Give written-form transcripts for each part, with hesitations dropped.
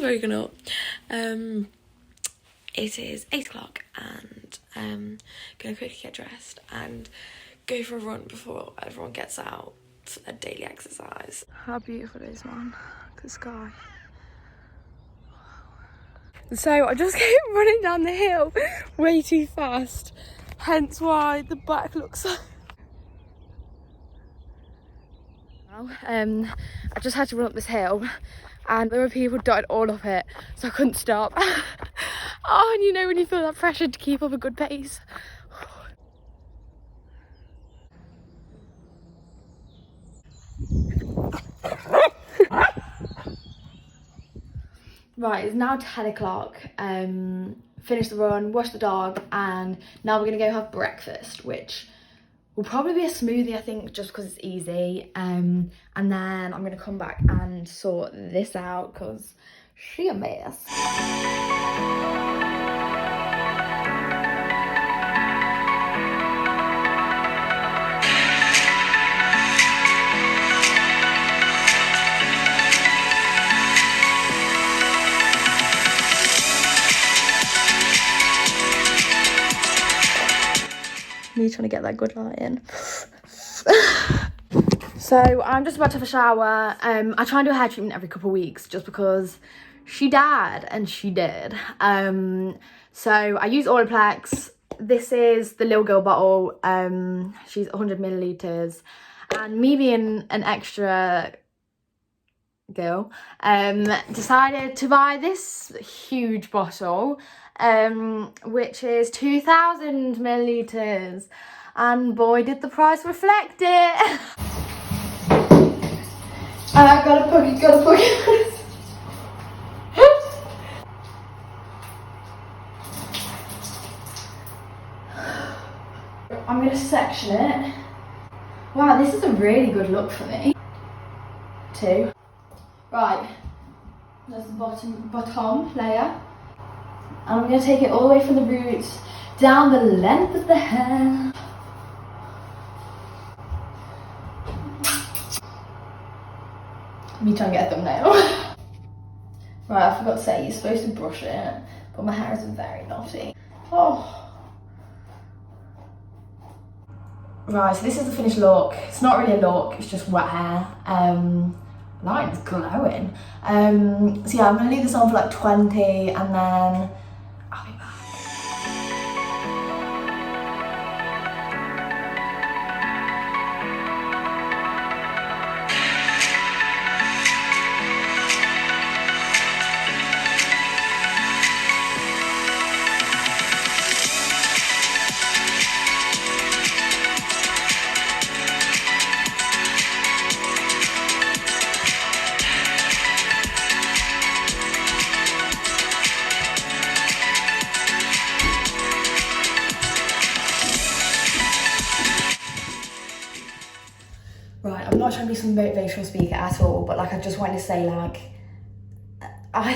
woken up. It is 8 o'clock and gonna quickly get dressed and go for a run before everyone gets out. A daily exercise. How beautiful it is, man. The sky. So I just came running down the hill way too fast, hence why the back looks so... I just had to run up this hill and there were people died all up it, so I couldn't stop. Oh, and you know when you feel that pressure to keep up a good pace. Right, it's now 10 o'clock. Finished the run, washed the dog, and now we're gonna go have breakfast, which will probably be a smoothie, I think, just because it's easy. And then I'm gonna come back and sort this out because she a mess. Me trying to get that good light in. So I'm just about to have a shower. I try and do a hair treatment every couple of weeks just because she died and she did. So I use Olaplex. This is the little girl bottle. She's 100 millilitres. And me being an extra girl, decided to buy this huge bottle, which is 2,000 millilitres, and boy did the price reflect it. Gotta put it. I'm gonna section it. Wow, this is a really good look for me. 2. Right, that's the bottom layer. And I'm going to take it all the way from the roots down the length of the hair. Me trying to get a thumbnail. Right, I forgot to say, you're supposed to brush it, but my hair is very knotty. Oh. Right, so this is the finished look. It's not really a look, it's just wet hair. Light is glowing. So yeah, I'm gonna leave this on for like 20 and then I'll be back. Right, I'm not trying to be some motivational speaker at all, but like I just wanted to say, like, I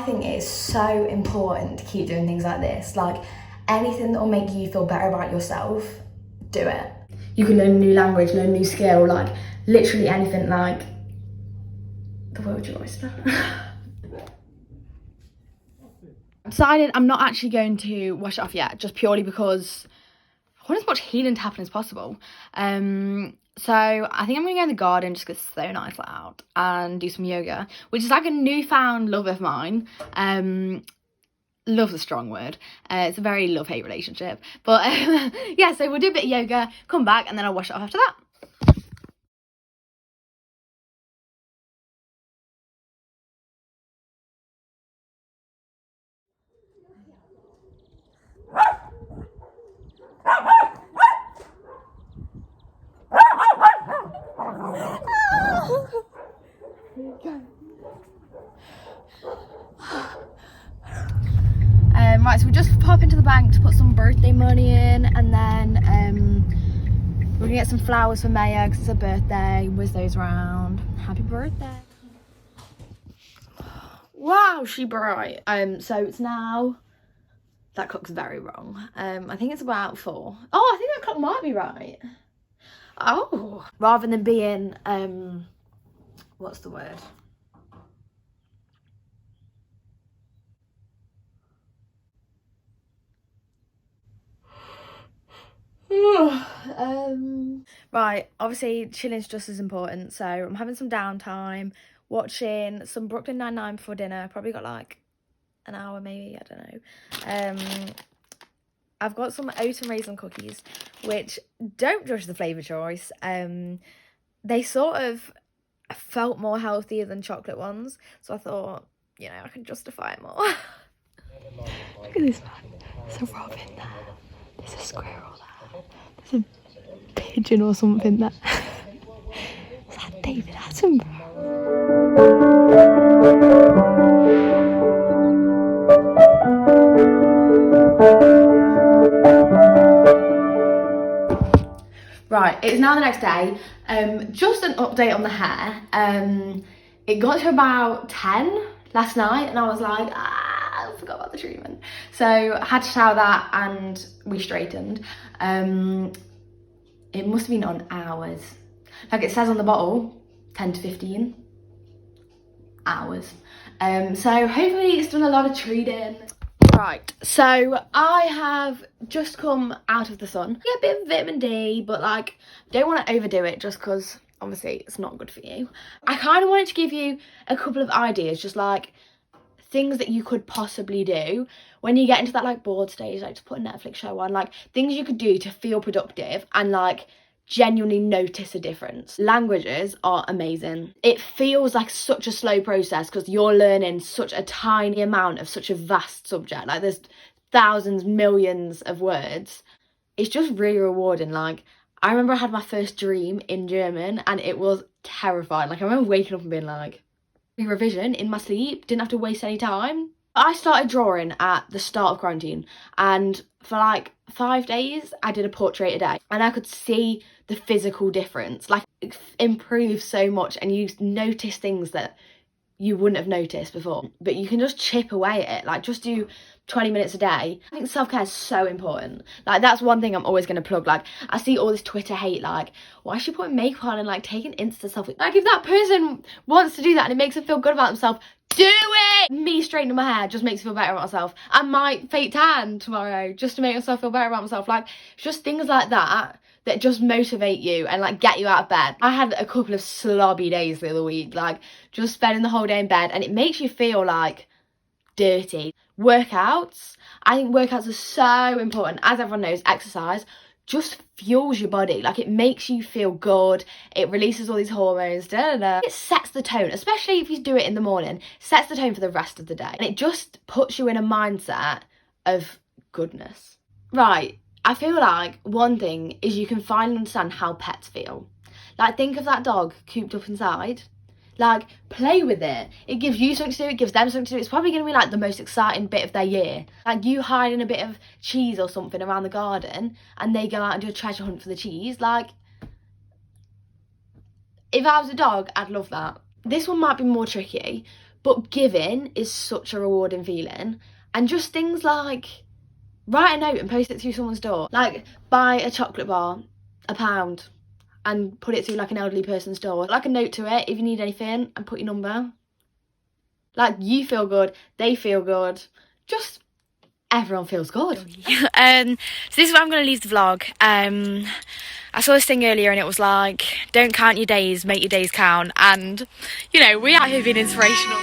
think it's so important to keep doing things like this. Like, anything that will make you feel better about yourself, do it. You can learn a new language, learn a new skill, like literally anything, like the world's your oyster. I decided I'm not actually going to wash it off yet, just purely because I want as much healing to happen as possible. So I think I'm gonna go in the garden, just get so nice out and do some yoga, which is like a newfound love of mine. Love's a strong word. It's a very love-hate relationship. But yeah, so we'll do a bit of yoga, come back, and then I'll wash it off after that. Right, so we just pop into the bank to put some birthday money in, and then we're gonna get some flowers for Maya because it's her birthday. Whiz those around. Happy birthday. Wow, she bright. So it's now, that clock's very wrong. I think it's about 4. Oh, I think that clock might be right. Oh, rather than being what's the word? Right, obviously chilling's just as important, so I'm having some downtime, watching some Brooklyn Nine-Nine before dinner. Probably got like an hour maybe, I don't know. I've got some oat and raisin cookies, which, don't judge the flavour choice. They sort of felt more healthier than chocolate ones, so I thought, you know, I can justify it more. Look at this one. There's a robin there. There's a squirrel there. There's a pigeon or something there. Is that David Attenborough? Right, it's now the next day. Just an update on the hair. It got to about 10 last night and I was like, I forgot about the treatment. So I had to shower that and we straightened. It must have been on hours. Like it says on the bottle, 10 to 15 hours. So hopefully it's done a lot of treating. Right, so I have just come out of the sun. Get a bit of vitamin D, but like, don't want to overdo it just because obviously it's not good for you. I kind of wanted to give you a couple of ideas, just like things that you could possibly do when you get into that like bored stage, like just put a Netflix show on, like things you could do to feel productive and like genuinely notice a difference. Languages are amazing. It feels like such a slow process because you're learning such a tiny amount of such a vast subject. Like there's thousands, millions of words. It's just really rewarding. Like I remember I had my first dream in German and it was terrifying. Like I remember waking up and being like, revision in my sleep, didn't have to waste any time. I started drawing at the start of quarantine and for like 5 days I did a portrait a day and I could see the physical difference. Like it improves so much and you notice things that you wouldn't have noticed before, but you can just chip away at it. Like just do 20 minutes a day. I think self-care is so important. Like that's one thing I'm always going to plug. Like I see all this Twitter hate, like why is she putting makeup on and like taking Insta selfies? Like if that person wants to do that and it makes them feel good about themselves, do it! Me straightening my hair just makes me feel better about myself. I might fake tan tomorrow just to make myself feel better about myself. Like just things like that that just motivate you and like get you out of bed. I had a couple of slobby days the other week, like just spending the whole day in bed, and it makes you feel like dirty. Workouts, I think workouts are so important. As everyone knows, exercise just fuels your body. Like it makes you feel good, it releases all these hormones, it sets the tone, especially if you do it in the morning, sets the tone for the rest of the day, and it just puts you in a mindset of goodness. Right, I feel like one thing is you can finally understand how pets feel. Like think of that dog cooped up inside. Like play with it. It gives you something to do, it gives them something to do. It's probably going to be like the most exciting bit of their year. Like you hiding a bit of cheese or something around the garden and they go out and do a treasure hunt for the cheese. Like if I was a dog, I'd love that. This one might be more tricky, but giving is such a rewarding feeling. And just things like write a note and post it through someone's door. Like buy a chocolate bar, £1, and put it through like an elderly person's door. Like a note to it if you need anything and put your number. Like you feel good, they feel good, just everyone feels good. So this is where I'm going to leave the vlog. I saw this thing earlier and it was like, don't count your days, make your days count. And you know, we out here being inspirational.